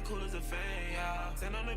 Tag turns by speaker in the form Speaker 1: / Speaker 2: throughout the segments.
Speaker 1: cool as a fan, yeah. Stand on the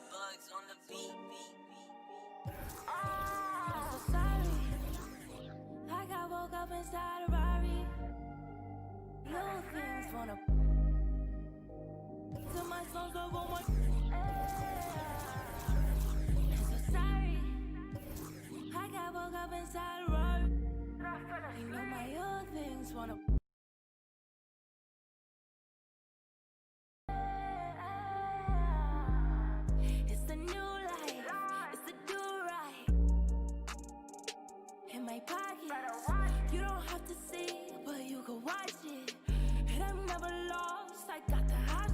Speaker 2: bugs on the beat.
Speaker 3: I'm so sorry. I got woke up inside a Rari. Little things wanna. Till my songs go on my. I'm so sorry. I got woke up inside a Rari. You know my little things wanna. It's the new life. It's the do right. In my pocket, you don't have to see, but you can watch it. And I'm never lost, I got the hot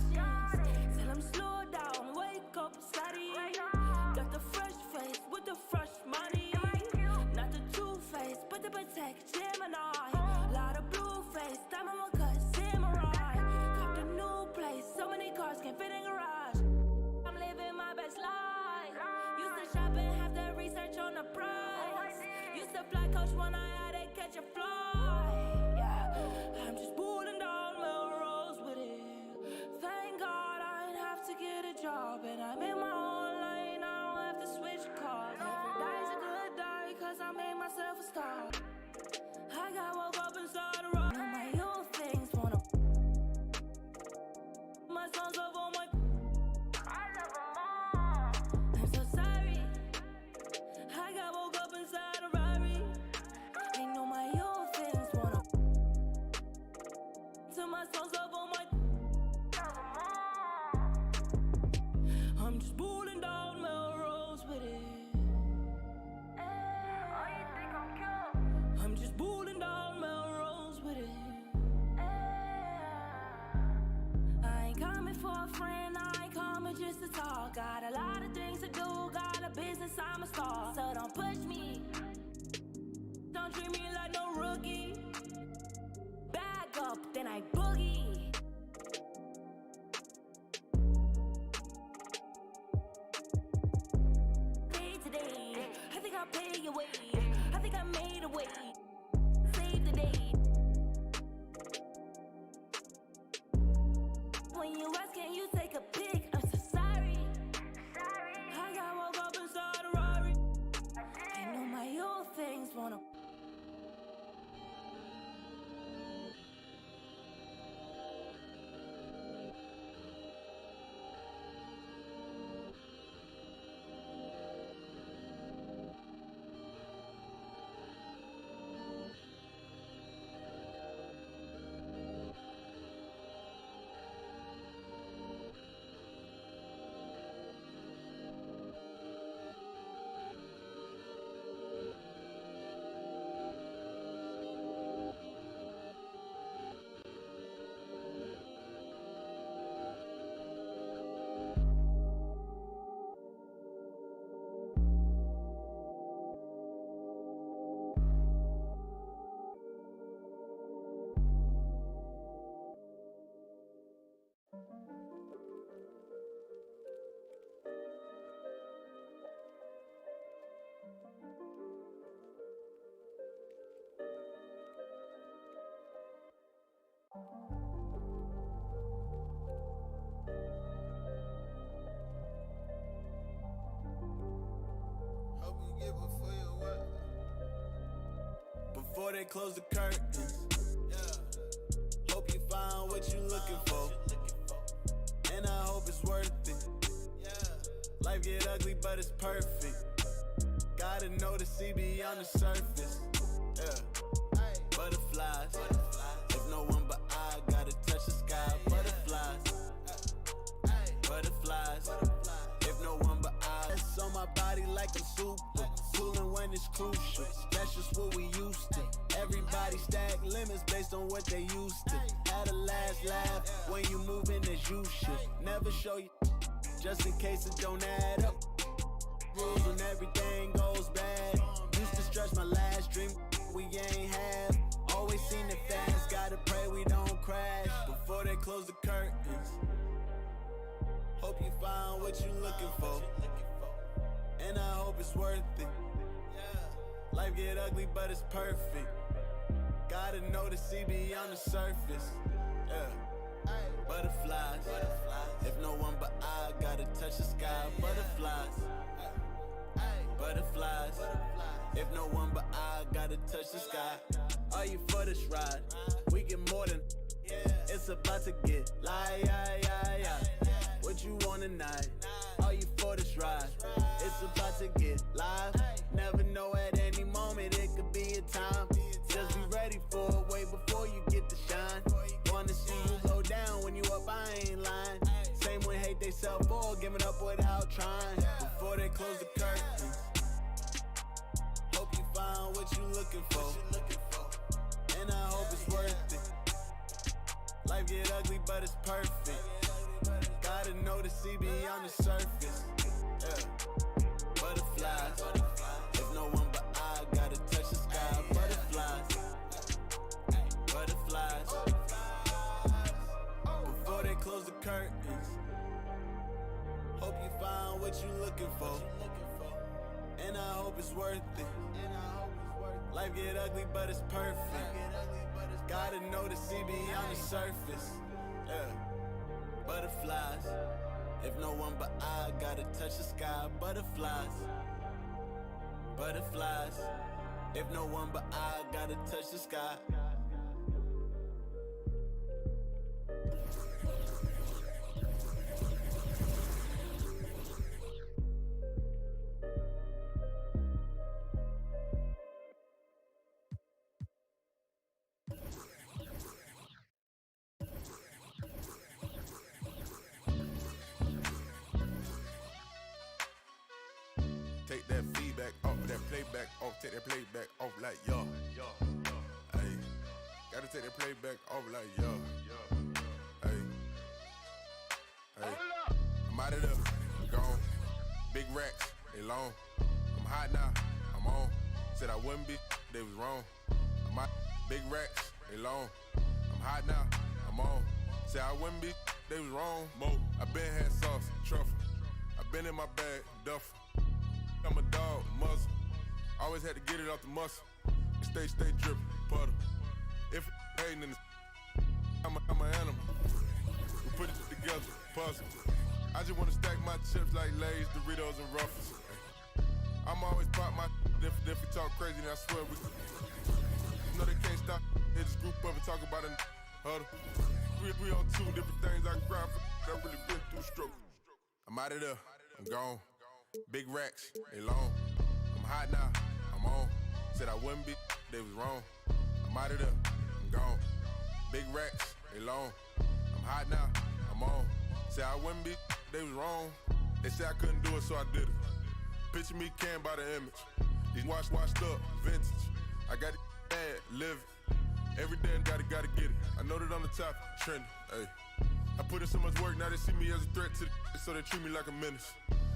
Speaker 3: to protect Gemini. Lot of blue face, diamond one cut, samurai. Copped a new place, so many cars can't fit in garage. I'm living my best life. Used to shop and have to research on the price. Used to fly coach when I had to catch a flight. Yeah, I'm just pulling down Melrose with it. Thank God I didn't have to get a job, and I'm in my own lane. I don't have to switch cars. Every day's a good day, cause I made myself a star. I got woke up inside a rock. Know my old things wanna. My songs love on my. I love them all. I'm so sorry. I got woke up inside a Rari. Ain't know my old things wanna. To my songs love on my. I'm just pulling down Melrose with it. Oh, you think I'm cute? I'm just pulling down Melrose with it. I ain't coming for a friend, I ain't coming just to talk. Got a lot of things to do, got a business, I'm a star. So don't push me, don't treat me like no rookie. Back up, then I boogie. Today, I think I'll pay your way. I think I made a way. Save the day. When you ask, can you take a pic? I'm so sorry. I got woke up inside a Rari. I know my old things wanna.
Speaker 4: Hope you get before you what? Before they close the curtains, yeah. Hope you find what you looking for, and I hope it's worth it. Yeah. Life get ugly, but it's perfect. Gotta know to see beyond the surface. Yeah. Butterflies. If no one but I gotta touch the sky. Butterflies. Butterflies. If no one but I. It's on my body like I'm super. Cooling when it's crucial. That's just what we used to. Everybody stack limits based on what they used to. Had a last laugh when you moving as you should. Never show you just in case it don't add up. Rules when everything goes bad. Used to stretch my last dream we ain't have. Always seen it fast. Gotta pray we don't crash before they close the curtains. Hope you find what you looking for, and I hope it's worth it. Life get ugly, but it's perfect. Gotta know to see beyond the surface. Yeah. Butterflies. If no one but I gotta touch the sky. Butterflies. Butterflies. If no one but I gotta touch the sky. Are you for this ride? We get more than. It's about to get light. What you want tonight? Are you for this ride? It's about to get live. Never know at any moment it could be a time. Just be ready for it way before you get the shine. Wanna see you low down when you up, I ain't lying. Same one hate they self for giving up without trying. Before they close the curtains. Hope you find what you looking for, and I hope it's worth it. Life get ugly, but it's perfect. Gotta know to see beyond the surface. Yeah. Butterflies. If no one but I gotta touch the sky. Butterflies. and I hope it's worth it. Life get ugly, but it's perfect. Gotta know to see beyond the surface. Yeah. Butterflies. If no one but I gotta touch the sky. Butterflies. Butterflies. If no one but I gotta touch the sky.
Speaker 5: Take that feedback off, that playback off, take that playback off like yo. Hey, gotta take that playback off like yo. Hey, I'm out of there, I'm gone. Big racks, they long. I'm hot now, I'm on. Said I wouldn't be, they was wrong. I'm out, big racks, they long. I'm hot now, I'm on. Said I wouldn't be, they was wrong. Mo, I been had sauce, truffle. I been in my bag, duffel. I'm a dog, muzzle. Always had to get it off the muscle. Stay drippin', puddle. If hating in the I'm an animal. We put it together, puzzle. I just wanna stack my chips like Lay's, Doritos, and Ruffles. I'm always pop my if we talk crazy, then I swear we know they can't stop. They just group up and talk about a huddle. We on two different things I grind for. I really been through struggle. I'm out of there, I'm gone. Big racks, they long. I'm hot now, I'm on. Said I wouldn't be, they was wrong. I'm out of there, I'm gone. Big racks, they long. I'm hot now, I'm on. Said I wouldn't be, they was wrong. They said I couldn't do it, so I did it. Picture me can by the image. These washed up, vintage. I got it bad, live it. Every day I gotta get it. I know that I'm the top, trending, hey. I put in so much work, now they see me as a threat to the so they treat me like a menace.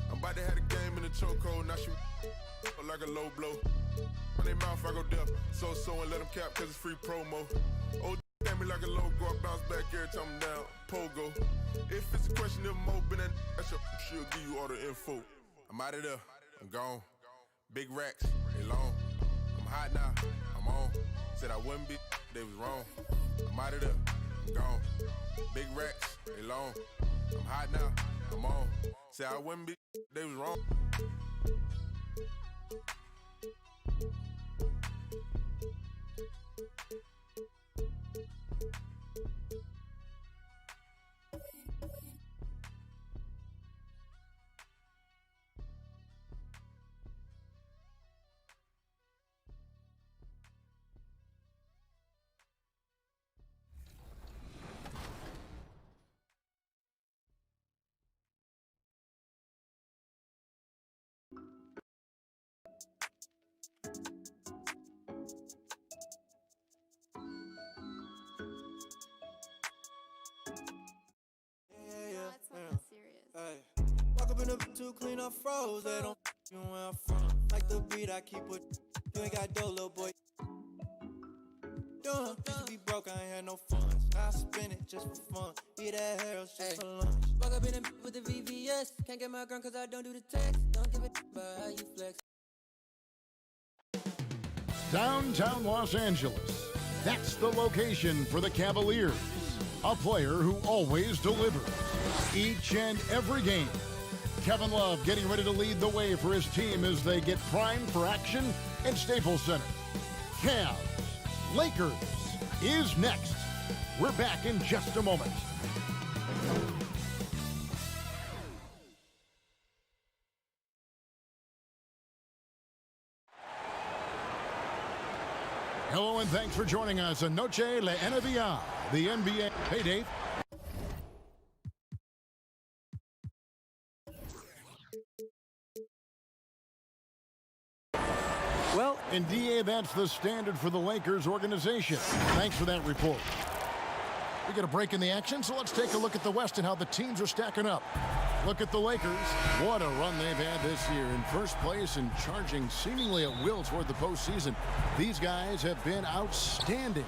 Speaker 5: I'm about to have the game in the chokehold, now she like a low blow. On their mouth, I go deaf, so and let them cap, cause it's free promo. Old gave me like a logo, I bounce back every time I'm down, pogo. If it's a question of Mo, been that she'll give you all the info. I'm out of there, I'm gone. Big racks, they long. I'm hot now, I'm on. Said I wouldn't be, they was wrong. I'm out of there, I'm gone. Big racks, they long. I'm hot now, I'm on. Said I wouldn't be, they was wrong.
Speaker 6: Hey, walk up in the to clean up froze. They don't you where I'm from. Like the beat I keep with. You ain't got dough, little boy. Dumb, used to be broke, I ain't had no funds. I spend it just for fun. Eat that hair just for lunch.
Speaker 7: Walk up in the with the VVS. Can't get my gun cause I don't do the text. Don't give a about how you flex.
Speaker 8: Downtown Los Angeles. That's the location for the Cavaliers. A player who always delivers. Each and every game. Kevin Love getting ready to lead the way for his team as they get primed for action at Staples Center. Cavs, Lakers is next. We're back in just a moment. Hello and thanks for joining us on Noche La NBA, the NBA. Hey, Dave. Well, and DA, that's the standard for the Lakers organization. Thanks for that report. We got a break in the action, so let's take a look at the West and how the teams are stacking up. Look at the Lakers. What a run they've had this year. In first place and charging seemingly at will toward the postseason. These guys have been outstanding.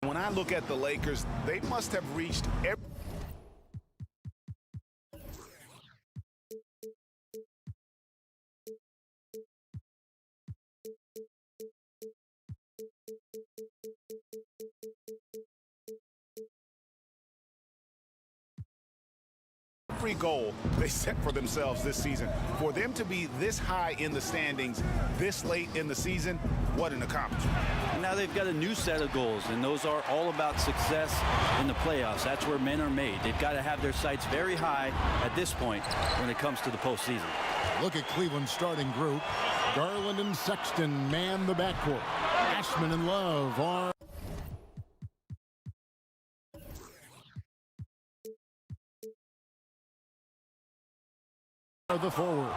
Speaker 9: When I look at the Lakers, they must have reached every goal they set for themselves this season. For them to be this high in the standings this late in the season, what an accomplishment.
Speaker 10: And now they've got a new set of goals, and those are all about success in the playoffs. That's where men are made. They've got to have their sights very high at this point when it comes to the postseason.
Speaker 8: Look at Cleveland's starting group. Garland and Sexton man the backcourt. Ashman and Love are the forward.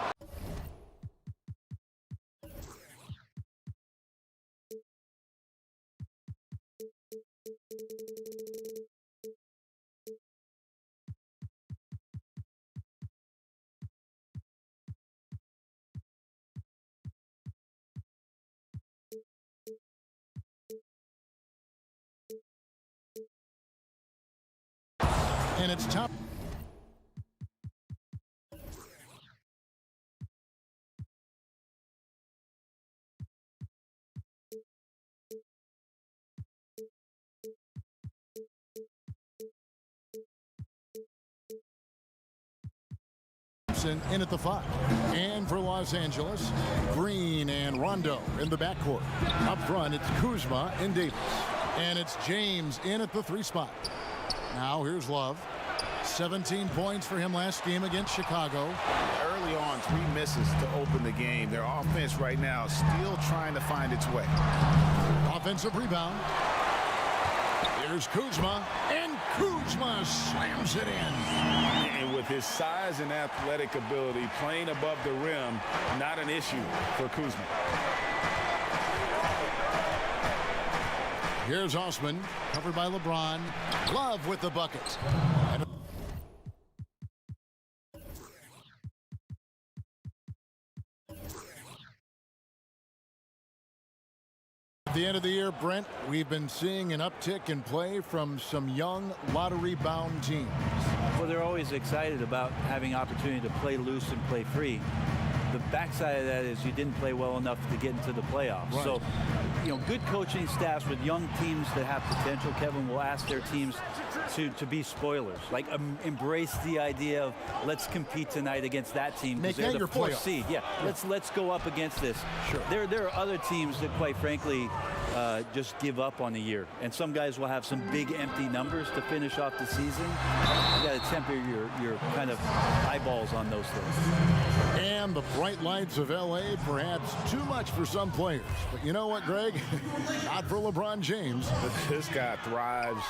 Speaker 8: And it's top. In at the 5. And for Los Angeles, Green and Rondo in the backcourt. Up front, it's Kuzma and Davis. And it's James in at the 3 spot. Now here's Love. 17 points for him last game against Chicago.
Speaker 9: Early on, 3 misses to open the game. Their offense right now still trying to find its way.
Speaker 8: Offensive rebound. Here's Kuzma, and Kuzma slams it in.
Speaker 9: And with his size and athletic ability, playing above the rim, not an issue for Kuzma.
Speaker 8: Here's Osman, covered by LeBron. Love with the bucket. At the end of the year, Brent, we've been seeing an uptick in play from some young lottery-bound teams.
Speaker 10: Well, they're always excited about having opportunity to play loose and play free. The backside of that is you didn't play well enough to get into the playoffs.
Speaker 8: Right.
Speaker 10: So, you know, good coaching staffs with young teams that have potential, Kevin, will ask their teams to be spoilers. Like, embrace the idea of let's compete tonight against that team because they're the 4th seed. Yeah, let's go up against this.
Speaker 8: Sure.
Speaker 10: There are other teams that, quite frankly, just give up on the year. And some guys will have some big empty numbers to finish off the season. You got to temper your kind of eyeballs on those things.
Speaker 8: And the bright lights of L.A. perhaps too much for some players. But you know what, Greg? Not for LeBron James.
Speaker 9: This guy thrives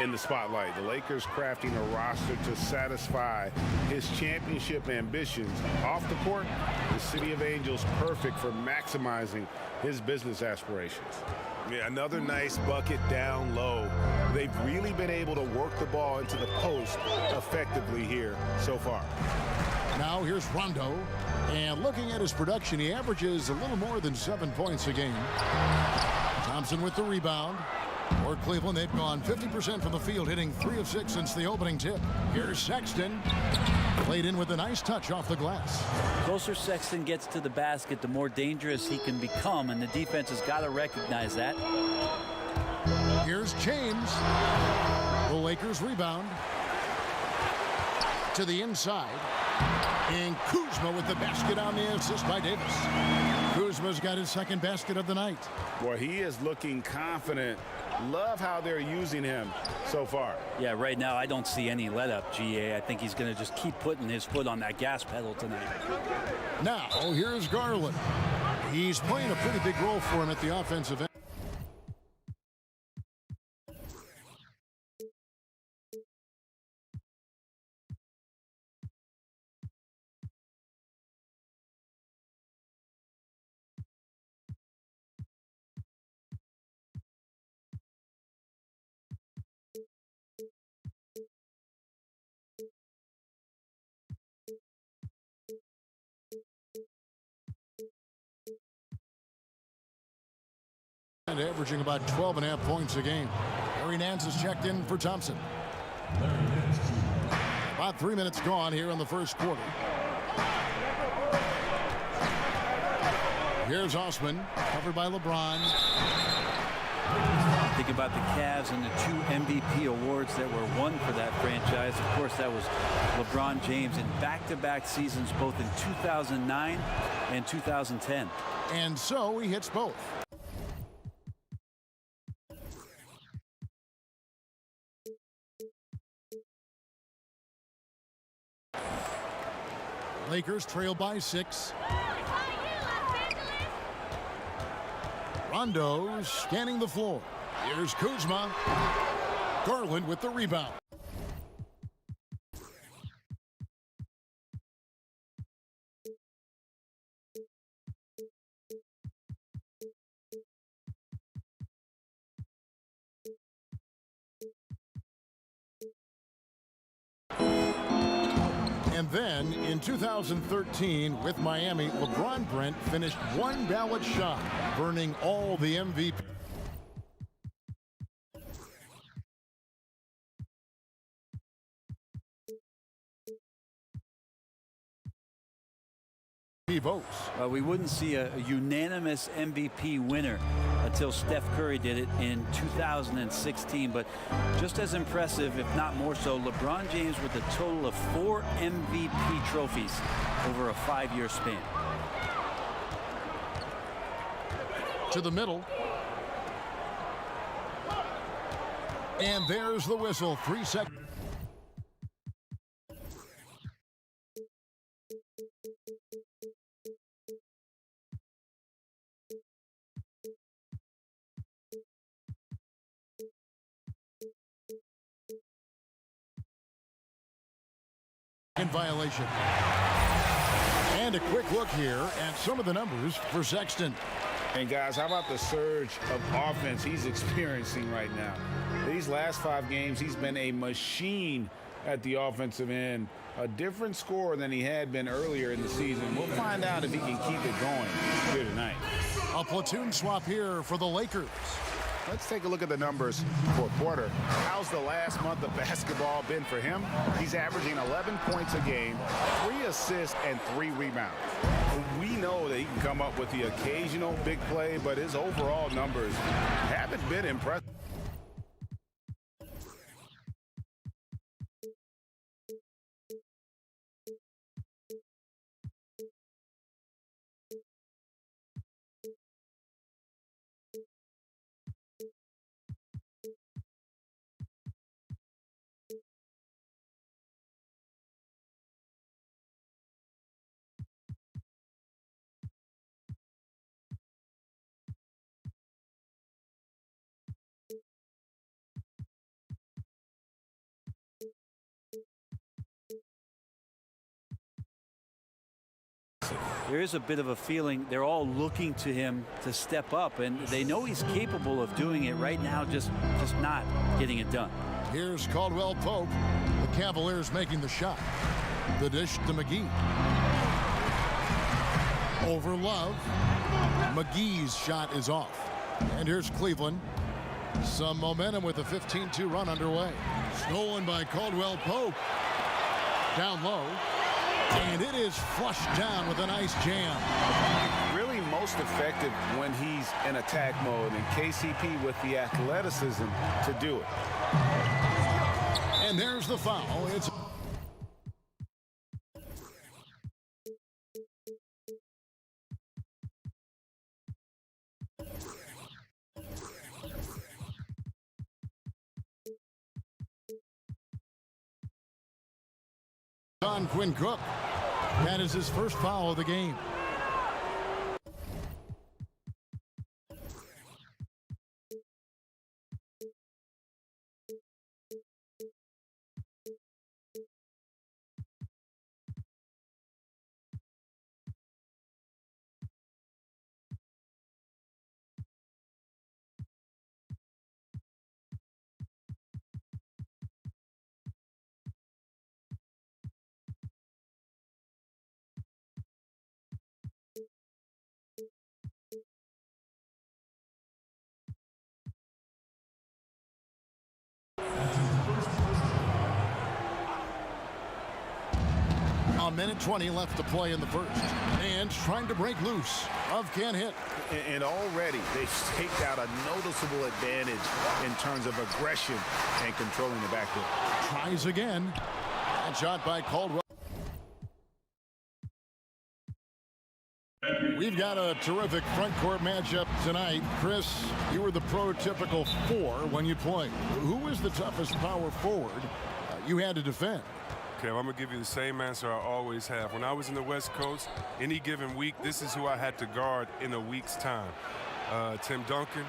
Speaker 9: in the spotlight. The Lakers crafting a roster to satisfy his championship ambitions. Off the court, the City of Angels perfect for maximizing his business aspirations. Yeah, another nice bucket down low. They've really been able to work the ball into the post effectively here so far.
Speaker 8: Now here's Rondo, and looking at his production, he averages a little more than 7 points a game. Thompson with the rebound. For Cleveland, they've gone 50% from the field, hitting 3 of 6 since the opening tip. Here's Sexton, played in with a nice touch off the glass.
Speaker 10: The closer Sexton gets to the basket, the more dangerous he can become, and the defense has got to recognize that.
Speaker 8: Here's James. The Lakers rebound to the inside. And Kuzma with the basket on the assist by Davis. Kuzma's got his 2nd basket of the night.
Speaker 9: Boy, he is looking confident. Love how they're using him so far.
Speaker 10: Yeah, right now I don't see any let up, GA. I think he's going to just keep putting his foot on that gas pedal tonight.
Speaker 8: Now, here's Garland. He's playing a pretty big role for him at the offensive end. And averaging about 12.5 points a game. Larry Nance is checked in for Thompson. About 3 minutes gone here in the first quarter. Here's Osman, covered by LeBron.
Speaker 10: Think about the Cavs and the 2 MVP awards that were won for that franchise. Of course, that was LeBron James in back-to-back seasons, both in 2009 and 2010.
Speaker 8: And so he hits both. Lakers trail by 6. Rondo scanning the floor. Here's Kuzma. Garland with the rebound. And then in 2013 with Miami, LeBron Brent finished one ballot shot, burning all the MVP votes.
Speaker 10: We wouldn't see a unanimous MVP winner until Steph Curry did it in 2016. But just as impressive, if not more so, LeBron James with a total of 4 MVP trophies over a 5-year span.
Speaker 8: To the middle. And there's the whistle. 3 seconds. In violation. And a quick look here at some of the numbers for Sexton.
Speaker 9: And guys, how about the surge of offense he's experiencing right now? These last 5 games, he's been a machine at the offensive end. A different score than he had been earlier in the season. We'll find out if he can keep it going here tonight.
Speaker 8: A platoon swap here for the Lakers.
Speaker 9: Let's take a look at the numbers for Porter. How's the last month of basketball been for him? He's averaging 11 points a game, 3 assists, and 3 rebounds. We know that he can come up with the occasional big play, but his overall numbers haven't been impressive.
Speaker 10: There is a bit of a feeling they're all looking to him to step up, and they know he's capable of doing it right now, just not getting it done.
Speaker 8: Here's Caldwell Pope. The Cavaliers making the shot. The dish to McGee. Over Love. McGee's shot is off. And here's Cleveland. Some momentum with a 15-2 run underway. Stolen by Caldwell Pope. Down low. And it is flushed down with a nice jam.
Speaker 9: Really most effective when he's in attack mode, and KCP with the athleticism to do it.
Speaker 8: And there's the foul. It's on Quinn Cook. That is his first foul of the game. 1:20 left to play in the first. And trying to break loose. Love can't hit.
Speaker 9: And already they've staked out a noticeable advantage in terms of aggression and controlling the backfield.
Speaker 8: Tries again. And shot by Caldwell. We've got a terrific front court matchup tonight. Chris, you were the prototypical 4 when you played. Who was the toughest power forward you had to defend?
Speaker 11: Okay, I'm going to give you the same answer I always have. When I was in the West Coast, any given week, this is who I had to guard in a week's time. Tim Duncan,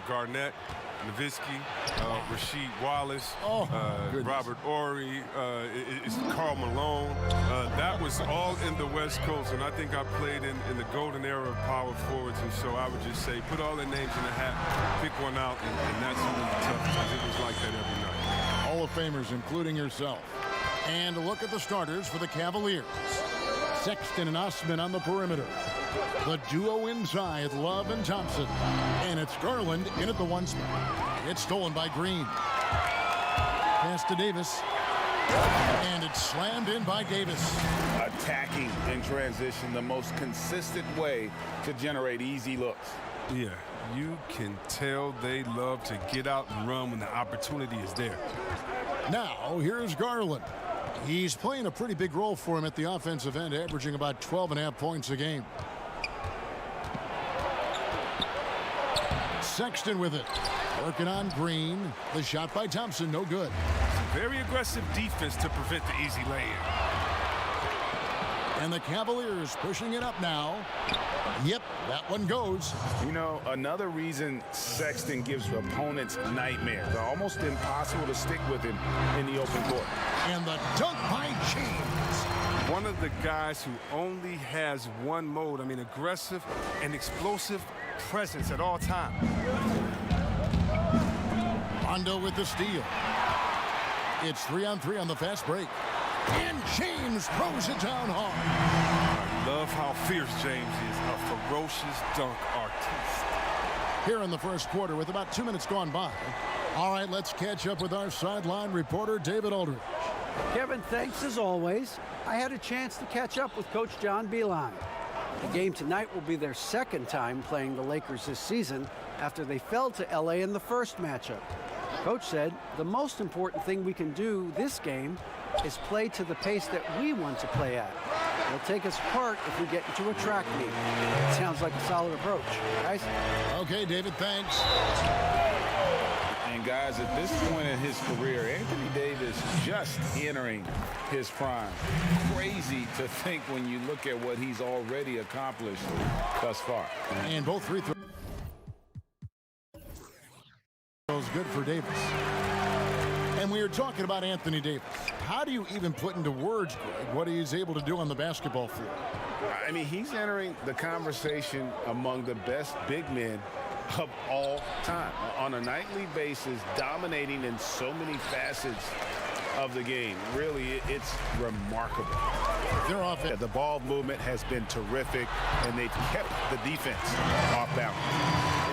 Speaker 11: Garnett, Nowitzki, Rasheed Wallace, Robert Horry, it's Karl Malone. That was all in the West Coast, and I think I played in the golden era of power forwards, and so I would just say put all their names in the hat, pick one out, and that's who was tough, because it was like that every night.
Speaker 8: Hall of Famers, including yourself. And a look at the starters for the Cavaliers. Sexton and Osman on the perimeter. The duo inside, Love and Thompson. And it's Garland in at the 1 spot. It's stolen by Green. Pass to Davis. And it's slammed in by Davis.
Speaker 9: Attacking in transition, the most consistent way to generate easy looks.
Speaker 11: Yeah, you can tell they love to get out and run when the opportunity is there.
Speaker 8: Now, here's Garland. He's playing a pretty big role for him at the offensive end, averaging about 12.5 points a game. Sexton with it. Working on Green. The shot by Thompson, no good.
Speaker 11: Very aggressive defense to prevent the easy lay-in.
Speaker 8: And the Cavaliers pushing it up now. Yep, that one goes.
Speaker 9: You know, another reason Sexton gives opponents nightmares. They're almost impossible to stick with him in the open court.
Speaker 8: And the dunk by James.
Speaker 11: One of the guys who only has one mode. I mean, aggressive and explosive presence at all times.
Speaker 8: Rondo with the steal. It's 3-on-3 on the fast break. And James throws it down hard.
Speaker 11: I love how fierce James is, a ferocious dunk artist.
Speaker 8: Here in the first quarter with about 2 minutes gone by. All right, let's catch up with our sideline reporter, David Aldridge.
Speaker 12: Kevin, thanks as always. I had a chance to catch up with Coach John Beilein. The game tonight will be their second time playing the Lakers this season after they fell to LA in the first matchup. Coach said the most important thing we can do this game is play to the pace that we want to play at. It'll take us apart if we get into a track meet. Sounds like a solid approach, guys.
Speaker 8: Okay, David, thanks.
Speaker 9: And guys, at this point in his career, Anthony Davis just entering his prime. Crazy to think when you look at what he's already accomplished thus far.
Speaker 8: And both free throws good for Davis. And we were talking about Anthony Davis. How do you even put into words, Greg, what he's able to do on the basketball floor?
Speaker 9: I mean, he's entering the conversation among the best big men of all time. On a nightly basis, dominating in so many facets of the game. Really, it's remarkable.
Speaker 8: They're off it.
Speaker 9: The ball movement has been terrific, and they've kept the defense off balance.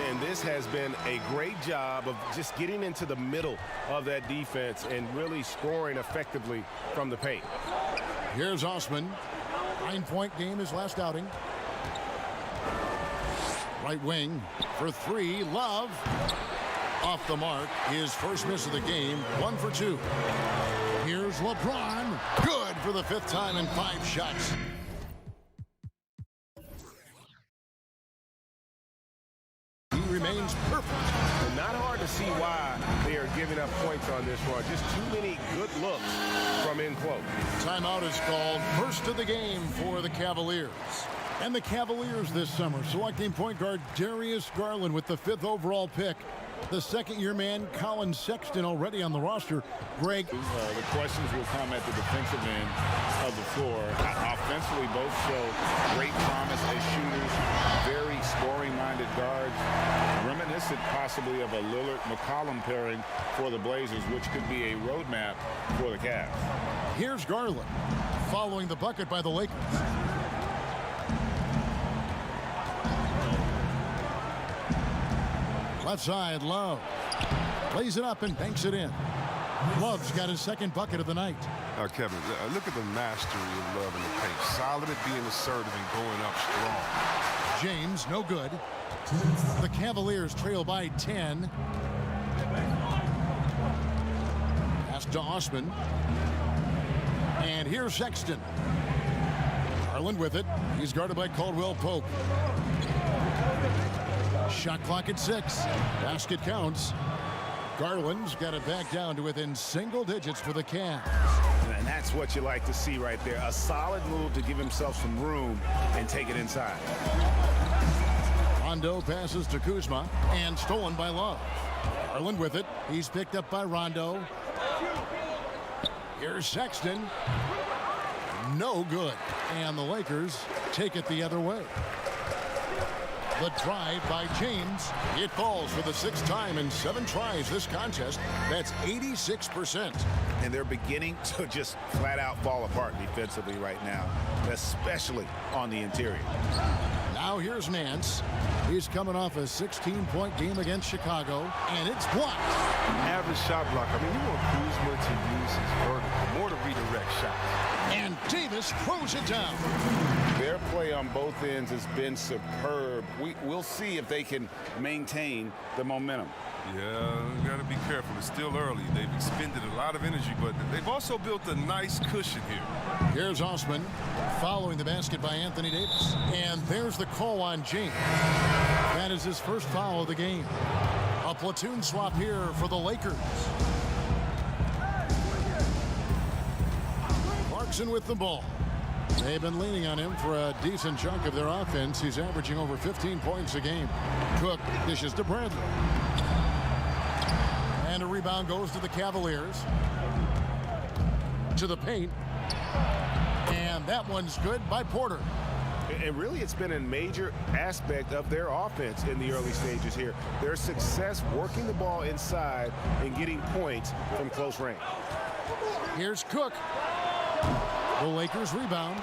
Speaker 9: And this has been a great job of just getting into the middle of that defense and really scoring effectively from the paint.
Speaker 8: Here's Osman. 9-point game his last outing. Right wing for 3. Love. Off the mark. His first miss of the game. 1 for 2. Here's LeBron. Good for the 5th time in 5 shots. He remains perfect.
Speaker 9: And not hard to see why they are giving up points on this run. Just too many good looks from in close.
Speaker 8: Timeout is called. First of the game for the Cavaliers. And the Cavaliers this summer selecting point guard Darius Garland with the 5th overall pick. The second-year man, Colin Sexton, already on the roster. Greg.
Speaker 9: The questions will come at the defensive end of the floor. Offensively, both show great promise as shooters, very scoring-minded guards, reminiscent possibly of a Lillard-McCollum pairing for the Blazers, which could be a roadmap for the Cavs.
Speaker 8: Here's Garland, following the bucket by the Lakers. Left side, Love. Plays it up and banks it in. Love's got his second bucket of the night.
Speaker 11: Kevin, look at the mastery of Love in the paint. Solid at being assertive and going up strong.
Speaker 8: James, no good. The Cavaliers trail by 10. Pass to Osman. And here's Sexton. Garland with it. He's guarded by Caldwell Pope. Shot clock at 6. Basket counts. Garland's got it back down to within single digits for the Cavs.
Speaker 9: And that's what you like to see right there. A solid move to give himself some room and take it inside.
Speaker 8: Rondo passes to Kuzma and stolen by Love. Garland with it. He's picked up by Rondo. Here's Sexton. No good. And the Lakers take it the other way. The drive by James. It falls for the 6th time in 7 tries this contest. That's 86%.
Speaker 9: And they're beginning to just flat out fall apart defensively right now, especially on the interior.
Speaker 8: Now here's Nance. He's coming off a 16-point game against Chicago, and it's blocked.
Speaker 11: Average shot block. I mean, you want Kuzma to use his vertical more to redirect shots.
Speaker 8: And Davis throws it down.
Speaker 9: Their play on both ends has been superb. We'll see if they can maintain the momentum.
Speaker 11: Yeah, you got to be careful. It's still early. They've expended a lot of energy, but they've also built a nice cushion here.
Speaker 8: Here's Osman following the basket by Anthony Davis. And there's the call on James. That is his first foul of the game. A platoon swap here for the Lakers. Clarkson with the ball. They've been leaning on him for a decent chunk of their offense. He's averaging over 15 points a game. Cook dishes to Bradley. And a rebound goes to the Cavaliers. To the paint. And that one's good by Porter.
Speaker 9: And really, it's been a major aspect of their offense in the early stages here. Their success working the ball inside and getting points from close range.
Speaker 8: Here's Cook. The Lakers rebound.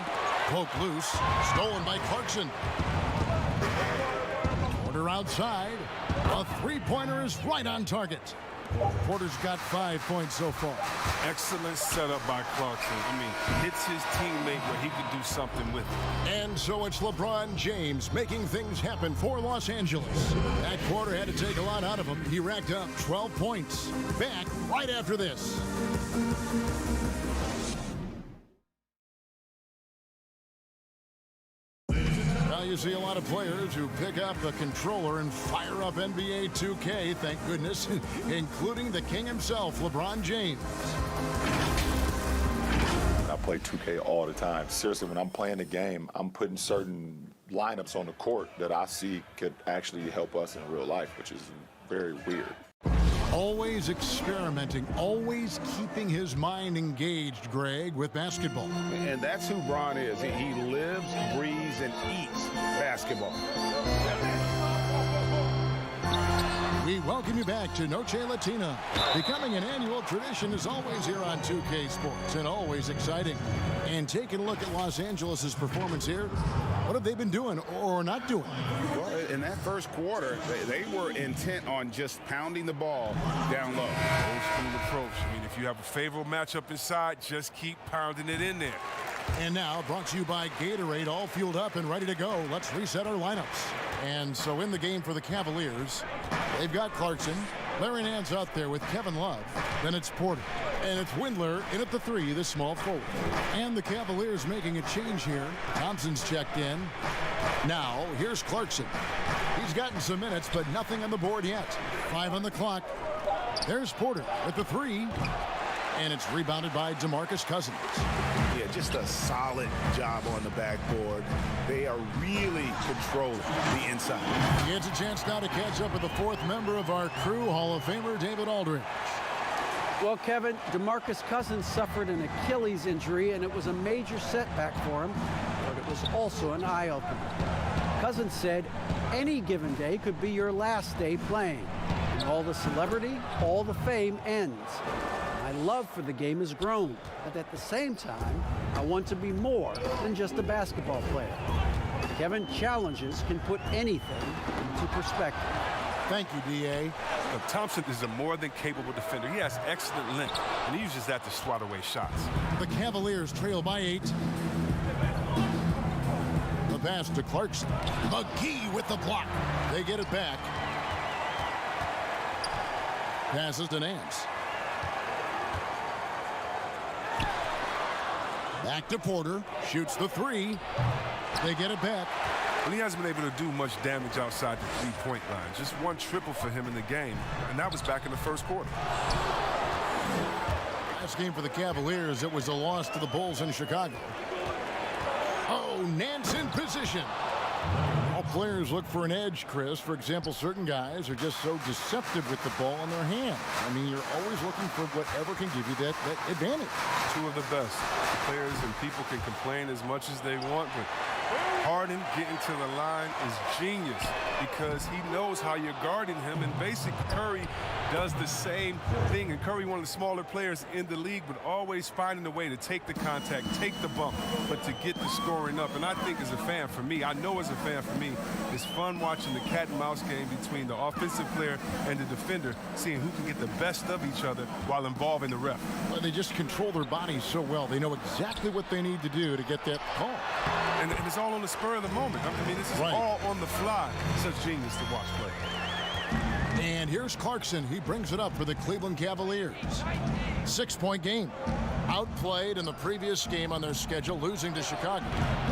Speaker 8: Poke loose. Stolen by Clarkson. Porter outside. A three-pointer is right on target. Porter's got 5 points so far.
Speaker 11: Excellent setup by Clarkson. I mean, hits his teammate where he could do something with it.
Speaker 8: And so it's LeBron James making things happen for Los Angeles. That quarter had to take a lot out of him. He racked up 12 points. Back right after this. You see a lot of players who pick up the controller and fire up NBA 2K, thank goodness, including the king himself, LeBron James.
Speaker 13: I play 2K all the time. Seriously, when I'm playing the game, I'm putting certain lineups on the court that I see could actually help us in real life, which is very weird.
Speaker 8: Always experimenting, always keeping his mind engaged, Greg, with basketball.
Speaker 9: And that's who Bron is. He lives, breathes, and eats basketball.
Speaker 8: We welcome you back to Noche Latina. Becoming an annual tradition is always here on 2K Sports and always exciting. And taking a look at Los Angeles' performance here, what have they been doing or not doing?
Speaker 9: Well, in that first quarter, they were intent on just pounding the ball down low.
Speaker 11: Old school approach. I mean, if you have a favorable matchup inside, just keep pounding it in there.
Speaker 8: And now, brought to you by Gatorade, all fueled up and ready to go. Let's reset our lineups. And so in the game for the Cavaliers, they've got Clarkson. Larry Nance out there with Kevin Love. Then it's Porter. And it's Windler in at the 3, the small forward. And the Cavaliers making a change here. Thompson's checked in. Now, here's Clarkson. He's gotten some minutes, but nothing on the board yet. 5 on the clock. There's Porter with the 3. And it's rebounded by DeMarcus Cousins.
Speaker 9: Yeah, just a solid job on the backboard. They are really controlling the inside.
Speaker 8: He gets a chance now to catch up with the 4th member of our crew, Hall of Famer David Aldridge.
Speaker 12: Well, Kevin, DeMarcus Cousins suffered an Achilles injury, and it was a major setback for him, but it was also an eye-opener. Cousins said, any given day could be your last day playing. And all the celebrity, all the fame ends. My love for the game has grown, but at the same time, I want to be more than just a basketball player. Kevin, challenges can put anything into perspective.
Speaker 8: Thank you, D.A.
Speaker 11: Look, Thompson is a more than capable defender. He has excellent length, and he uses that to swat away shots.
Speaker 8: The Cavaliers trail by 8. The pass to Clarkson. McGee with the block. They get it back. Passes to Nance. Back to Porter. Shoots the 3. They get it back.
Speaker 11: Well, he hasn't been able to do much damage outside the three-point line. Just one triple for him in the game, and that was back in the first quarter.
Speaker 8: Last game for the Cavaliers, it was a loss to the Bulls in Chicago. Oh, Nance in position. All players look for an edge, Chris. For example, certain guys are just so deceptive with the ball in their hands. I mean, you're always looking for whatever can give you that advantage.
Speaker 11: Two of the best players, and people can complain as much as they want, but Harden getting to the line is genius because he knows how you're guarding him, and basically Curry does the same thing. And Curry, one of the smaller players in the league, but always finding a way to take the contact, take the bump, but to get the scoring up. And I think as a fan for me, I know as a fan for me, it's fun watching the cat and mouse game between the offensive player and the defender, seeing who can get the best of each other while involving the ref.
Speaker 8: Well, they just control their bodies so well. They know exactly what they need to do to get that call.
Speaker 11: And it's all on the spur of the moment. I mean, this is all on the fly. Such genius to watch play.
Speaker 8: And here's Clarkson. He brings it up for the Cleveland Cavaliers. 6-point game. Outplayed in the previous game on their schedule, losing to Chicago.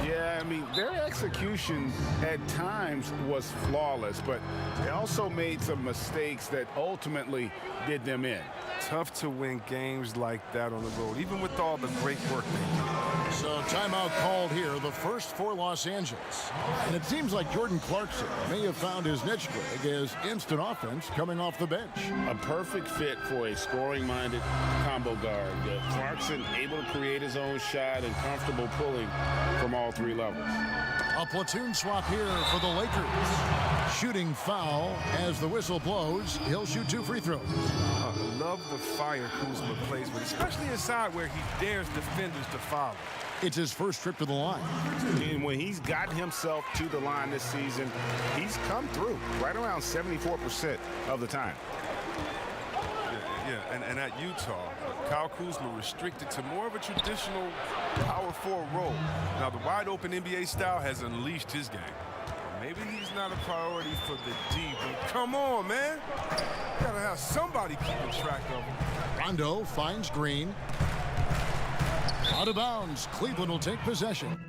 Speaker 9: Yeah, I mean, their execution at times was flawless, but they also made some mistakes that ultimately did them in.
Speaker 11: Tough to win games like that on the road, even with all the great work they do.
Speaker 8: So timeout called here, the first for Los Angeles. And it seems like Jordan Clarkson may have found his niche, Greg, as instant offense coming off the bench.
Speaker 9: A perfect fit for a scoring-minded combo guard. Clarkson able to create his own shot and comfortable pulling from all 3 levels.
Speaker 8: A platoon swap here for the Lakers. Shooting foul as the whistle blows. He'll shoot 2 free throws.
Speaker 11: I love the fire Kuzma plays with, especially inside where he dares defenders to foul.
Speaker 8: It's his first trip to the line.
Speaker 9: And when he's gotten himself to the line this season, he's come through right around 74% of the time.
Speaker 11: Yeah, and at Utah, Kyle Kuzma restricted to more of a traditional power forward role. Now, the wide-open NBA style has unleashed his game. Maybe he's not a priority for the D, but come on, man. You gotta have somebody keeping track of him.
Speaker 8: Rondo finds Green. Out of bounds. Cleveland will take possession.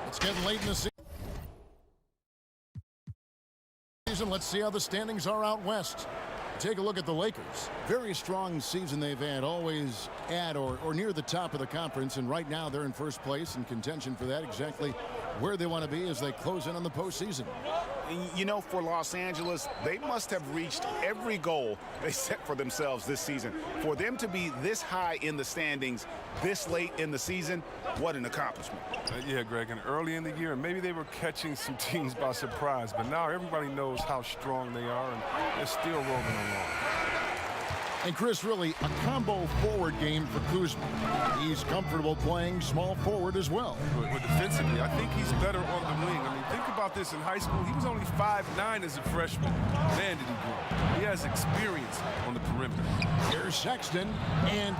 Speaker 8: It's getting late in the season. Let's see how the standings are out west. Take a look at the Lakers. Very strong season they've had, always at or near the top of the conference, and right now they're in first place in contention for that, exactly where they want to be as they close in on the postseason.
Speaker 9: You know, for Los Angeles, they must have reached every goal they set for themselves this season. For them to be this high in the standings this late in the season, what an accomplishment.
Speaker 11: Yeah, Greg, and early in the year, maybe they were catching some teams by surprise, but now everybody knows how strong they are, and they're still rolling along.
Speaker 8: And Chris, really a combo forward game for Kuzma. He's comfortable playing small forward as well.
Speaker 11: But defensively, I think he's better on the wing. I mean, think about this. In high school, he was only 5'9" as a freshman. Man, did he grow. He has experience on the perimeter.
Speaker 8: Here's Sexton and